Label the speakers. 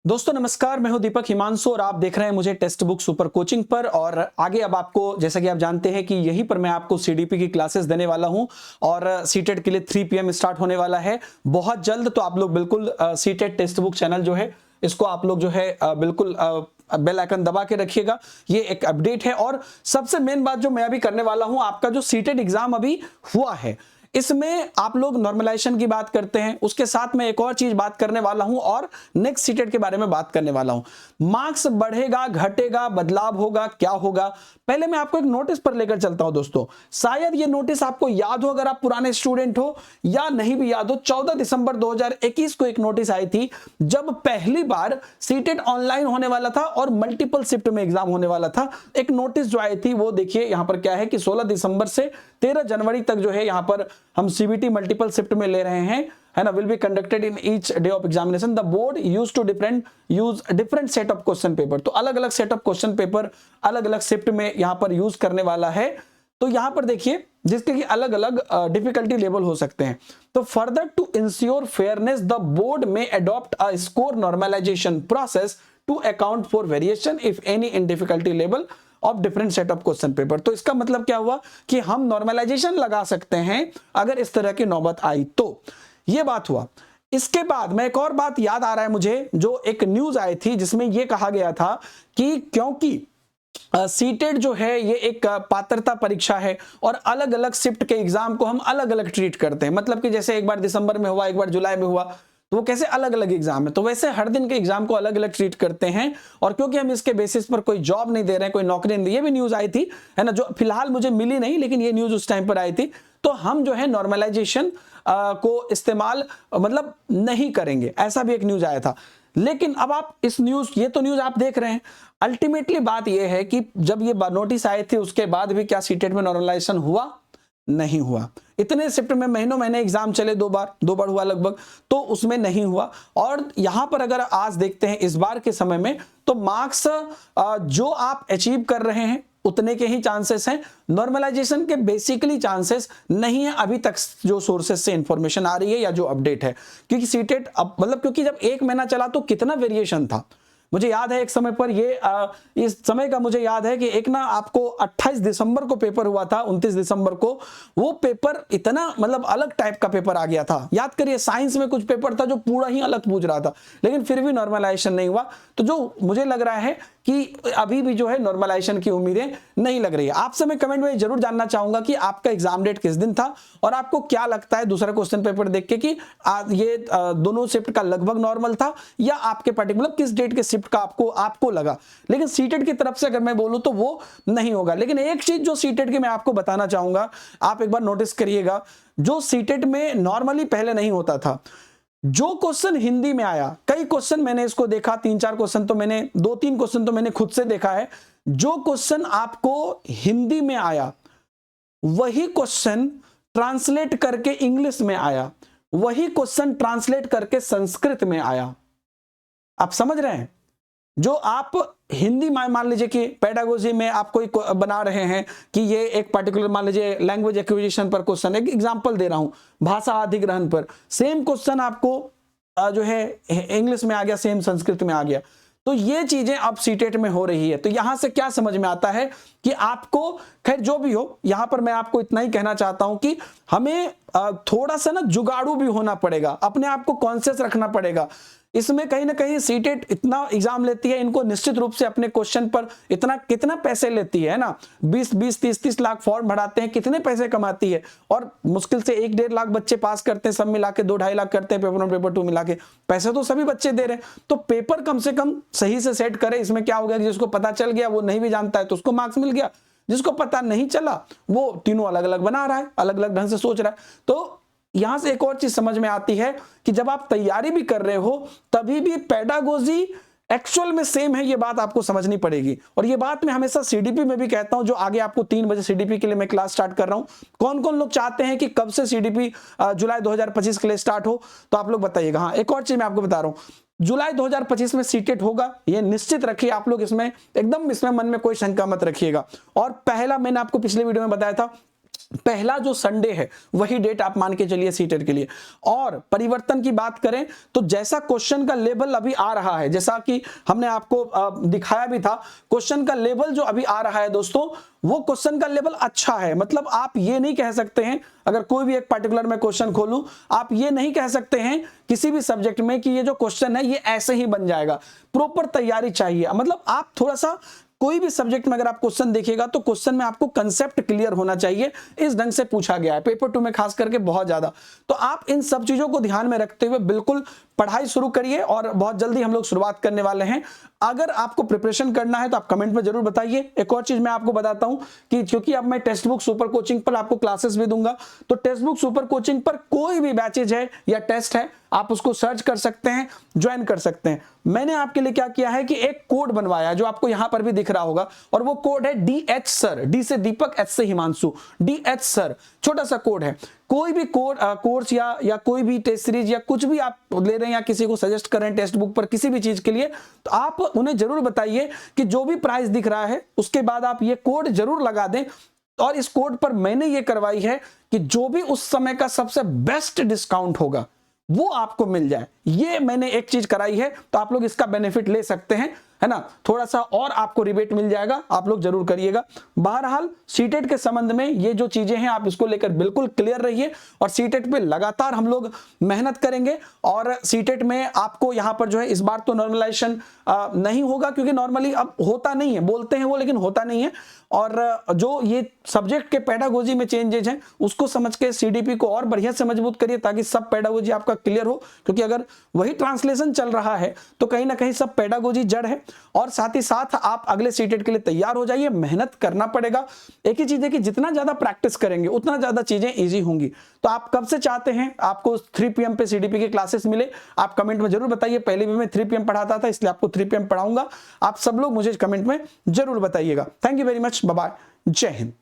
Speaker 1: दोस्तों नमस्कार, मैं हूं दीपक हिमांशु और आप देख रहे हैं मुझे टेक्स्ट बुक सुपर कोचिंग पर। और आगे अब आपको, जैसा कि आप जानते हैं कि यहीं पर मैं आपको सीडीपी की क्लासेस देने वाला हूं और सीटेट के लिए 3 PM स्टार्ट होने वाला है बहुत जल्द। तो आप लोग बिल्कुल सीटेट टेक्स्ट बुक चैनल जो है इसको आप लोग जो है बिल्कुल बेल आइकन दबा के रखिएगा। ये एक अपडेट है। और सबसे मेन बात जो मैं अभी करने वाला हूं, आपका जो सीटेट एग्जाम अभी हुआ है इसमें आप लोग नॉर्मलाइजेशन की बात करते हैं, उसके साथ में एक और चीज बात करने वाला हूं और नेक्स्ट सीटेट के बारे में बात करने वाला हूं। मार्क्स बढ़ेगा, घटेगा, बदलाव होगा, क्या होगा? पहले मैं आपको एक नोटिस पर लेकर चलता हूं दोस्तों। शायद ये नोटिस आपको याद हो अगर आप पुराने स्टूडेंट हो, या नहीं भी याद हो। 14 दिसंबर 2021 को एक नोटिस आई थी जब पहली बार सीटेट ऑनलाइन होने वाला था और मल्टीपल शिफ्ट में एग्जाम होने वाला था। एक नोटिस जो आई थी वो देखिए यहां पर क्या है कि 16 दिसंबर से 13 जनवरी तक जो है यहां पर हम सीबीटी मल्टीपल शिफ्ट में ले रहे हैं, है ना। Will be conducted in each day of examination. The board use two different set of question paper. तो अलग अलग सेट ऑफ क्वेश्चन पेपर अलग अलग शिफ्ट में यहां पर यूज करने वाला है। तो यहां पर देखिए जिसके कि अलग अलग डिफिकल्टी लेवल हो सकते हैं। तो further to ensure fairness the board में adopt a score normalization process to account for variation if any in difficulty level of different set of question paper. तो इसका मतलब क्या हुआ कि हम नॉर्मलाइजेशन लगा सकते हैं अगर इस तरह की नौबत आई तो। ये बात हुआ। इसके बाद में एक और बात याद आ रहा है मुझे, जो एक न्यूज आई थी जिसमें यह कहा गया था कि क्योंकि सीटेट जो है ये एक पात्रता परीक्षा है और अलग अलग शिफ्ट के एग्जाम को हम अलग अलग ट्रीट करते हैं। मतलब कि जैसे एक बार दिसंबर में हुआ, एक बार जुलाई में हुआ, तो वो कैसे अलग अलग एग्जाम है, तो वैसे हर दिन के एग्जाम को अलग अलग ट्रीट करते हैं। और क्योंकि हम इसके बेसिस पर कोई जॉब नहीं दे रहे हैं, कोई नौकरी नहीं, ये भी न्यूज आई थी, है ना, जो फिलहाल मुझे मिली नहीं, लेकिन ये न्यूज उस टाइम पर आई थी। तो हम जो है नॉर्मलाइजेशन को इस्तेमाल मतलब नहीं करेंगे, ऐसा भी एक न्यूज आया था। लेकिन अब आप इस न्यूज, ये तो न्यूज आप देख रहे हैं, अल्टीमेटली बात यह है कि जब ये नोटिस आए थे उसके बाद भी क्या सीटेट में नॉर्मलाइजेशन हुआ? नहीं हुआ। इतने शिफ्ट में महीने एग्जाम चले, दो बार हुआ लगभग, तो उसमें नहीं हुआ। और यहां पर अगर आज देखते हैं इस बार के समय में, तो मार्क्स जो आप अचीव कर रहे हैं उतने के ही चांसेस हैं। नॉर्मलाइजेशन के बेसिकली चांसेस नहीं है अभी तक, जो सोर्सेज से इंफॉर्मेशन आ रही है या जो अपडेट है। क्योंकि सीटेट अब मतलब क्योंकि जब एक महीना चला तो कितना वेरिएशन था। मुझे याद है एक समय पर इस समय का मुझे याद है कि एक ना आपको 28 दिसंबर को पेपर हुआ था, 29 दिसंबर को वो पेपर इतना मतलब अलग टाइप का पेपर आ गया था। याद करिए, साइंस में कुछ पेपर था जो पूरा ही अलग पूछ रहा था, लेकिन फिर भी नॉर्मलाइजेशन नहीं हुआ। तो जो मुझे लग रहा है कि अभी भी जो है नॉर्मलाइजेशन की उम्मीदें नहीं लग रही है। आपसे मैं कमेंट में जरूर जानना चाहूंगा कि आपका एग्जाम डेट किस दिन था और आपको क्या लगता है दूसरा क्वेश्चन पेपर देख के कि ये दोनों शिफ्ट का लगभग नॉर्मल था या आपके पर्टिकुलर किस डेट के शिफ्ट का आपको लगा। लेकिन सीटेट की तरफ से अगर मैं बोलूं तो वो नहीं होगा। लेकिन एक चीज जो सीटेट की मैं आपको बताना चाहूंगा, आप एक बार नोटिस करिएगा, जो सीटेट में नॉर्मली पहले नहीं होता था, जो क्वेश्चन हिंदी में आया, कई क्वेश्चन मैंने इसको देखा, 3-4 क्वेश्चन तो मैंने, 2-3 क्वेश्चन तो मैंने खुद से देखा है। जो क्वेश्चन आपको हिंदी में आया वही क्वेश्चन ट्रांसलेट करके इंग्लिश में आया, वही क्वेश्चन ट्रांसलेट करके संस्कृत में आया। आप समझ रहे हैं? जो आप हिंदी में मान लीजिए कि पेडागोजी में आप कोई बना रहे हैं कि ये एक पर्टिकुलर मान लीजिए लैंग्वेज एक्विजिशन पर क्वेश्चन, एक एग्जांपल दे रहा हूं, भाषा अधिग्रहण पर, सेम क्वेश्चन आपको जो है इंग्लिश में आ गया, सेम संस्कृत में आ गया। तो ये चीजें अब सीटेट में हो रही है। तो यहां से क्या समझ में आता है कि आपको, खैर जो भी हो, यहां पर मैं आपको इतना ही कहना चाहता हूं कि हमें थोड़ा सा ना जुगाड़ू भी होना पड़ेगा, अपने आप को कॉन्शियस रखना पड़ेगा। इसमें कहीं ना कहीं सीटेट इतना एग्जाम लेती है, इनको निश्चित रूप से अपने क्वेश्चन पर इतना कितना पैसे लेती है ना, 20-20, 30-30 लाख फॉर्म भराते हैं, कितने पैसे कमाती है। और मुश्किल से 1-1.5 लाख बच्चे पास करते हैं, सब मिला के 2-2.5 लाख करते हैं पेपर 1 पेपर 2 मिला के। पैसे तो सभी बच्चे दे रहे हैं, तो पेपर कम से कम सही से सेट करे। इसमें क्या हो गया कि जिसको पता चल गया वो नहीं भी जानता है तो उसको मार्क्स मिल गया, जिसको पता नहीं चला वो तीनों अलग अलग बना रहा है, अलग अलग ढंग से सोच रहा है। तो यहां से एक और चीज समझ में आती है कि जब आप तैयारी भी कर रहे हो तभी भी पेडागोजी एक्चुअल में सेम है, ये बात आपको समझनी पड़ेगी। और ये बात मैं हमेशा सीडीपी में भी कहता हूं, जो आगे आपको 3 बजे सीडीपी के लिए मैं क्लास स्टार्ट कर रहा हूं। कौन कौन लोग चाहते हैं कि कब से सीडीपी जुलाई 2025 के लिए स्टार्ट हो, तो आप लोग बताइएगा। हाँ, एक और चीज मैं आपको बता रहा हूं, जुलाई 2025 में सीटेट होगा, ये निश्चित रखिए आप लोग, इसमें एकदम इसमें मन में कोई शंका मत रखिएगा। और पहला मैंने आपको पिछले वीडियो में बताया था पहला जो संडे है वही डेट आप मान के चलिए सीटेट के लिए। और परिवर्तन की बात करें तो जैसा क्वेश्चन का लेवल अभी आ रहा है, जैसा कि हमने आपको दिखाया भी था, क्वेश्चन का लेवल जो अभी आ रहा है दोस्तों, वो क्वेश्चन का लेवल अच्छा है। मतलब आप ये नहीं कह सकते हैं, अगर कोई भी एक पर्टिकुलर में क्वेश्चन खोलूं, आप ये नहीं कह सकते हैं किसी भी सब्जेक्ट में कि ये जो क्वेश्चन है ये ऐसे ही बन जाएगा। प्रॉपर तैयारी चाहिए। मतलब आप थोड़ा सा कोई भी सब्जेक्ट में अगर आप क्वेश्चन देखिएगा तो क्वेश्चन में आपको कंसेप्ट क्लियर होना चाहिए, इस ढंग से पूछा गया है पेपर 2 में खास करके बहुत ज्यादा। तो आप इन सब चीजों को ध्यान में रखते हुए बिल्कुल पढ़ाई शुरू करिए और बहुत जल्दी हम लोग शुरुआत करने वाले हैं। अगर आपको प्रिपरेशन करना है तो आप कमेंट में जरूर बताइए। एक और चीज मैं आपको बताता हूं कि क्योंकि अब मैं टेक्स्ट बुक सुपर कोचिंग पर आपको क्लासेस भी दूंगा, तो टेक्स्ट बुक सुपर कोचिंग पर कोई भी बैचेज है या टेस्ट है आप उसको सर्च कर सकते हैं, ज्वाइन कर सकते हैं। मैंने आपके लिए क्या किया है कि एक कोड बनवाया जो आपको यहां पर भी दिख रहा होगा, और वो कोड है DH सर, डी से दीपक, एच से हिमांशु, DH सर। छोटा सा कोड है। कोई भी कोर्स या कोई भी टेस्ट सीरीज या कुछ भी आप ले रहे हैं या किसी को सजेस्ट कर रहे हैं टेक्स्ट बुक पर किसी भी चीज के लिए, तो आप उन्हें जरूर बताइए कि जो भी प्राइस दिख रहा है उसके बाद आप ये कोड जरूर लगा दें। और इस कोड पर मैंने ये करवाई है कि जो भी उस समय का सबसे बेस्ट डिस्काउंट होगा वो आपको मिल जाए। ये मैंने एक चीज कराई है, तो आप लोग इसका बेनिफिट ले सकते हैं, है ना। थोड़ा सा और आपको रिबेट मिल जाएगा, आप लोग जरूर करिएगा। बहरहाल सीटेट के संबंध में ये जो चीजें हैं आप इसको लेकर बिल्कुल क्लियर रहिए, और सीटेट पे लगातार हम लोग मेहनत करेंगे। और सीटेट में आपको यहां पर जो है इस बार तो नॉर्मलाइजेशन नहीं होगा, क्योंकि नॉर्मली अब होता नहीं है, बोलते हैं वो लेकिन होता नहीं है। और जो ये सब्जेक्ट के पेडागोजी में चेंजेज हैं उसको समझ के सीडीपी को और बढ़िया से मजबूत करिए, ताकि सब पेडागोजी आपका क्लियर हो। क्योंकि अगर वही ट्रांसलेशन चल रहा है तो कहीं ना कहीं सब पेडागोजी जड़ है। और साथ ही साथ आप अगले सीटेट के लिए तैयार हो जाइए, मेहनत करना पड़ेगा। एक ही चीज है कि जितना ज्यादा प्रैक्टिस करेंगे उतना ज्यादा चीजें इजी होंगी। तो आप कब से चाहते हैं आपको 3 PM पे सीडीपी की क्लासेस मिले, आप कमेंट में जरूर बताइए। पहले भी मैं 3 PM पढ़ाता था, इसलिए आपको 3 PM पढ़ाऊंगा। आप सब लोग मुझे कमेंट में जरूर बताइएगा। Thank you very much, bye bye, जय हिंद।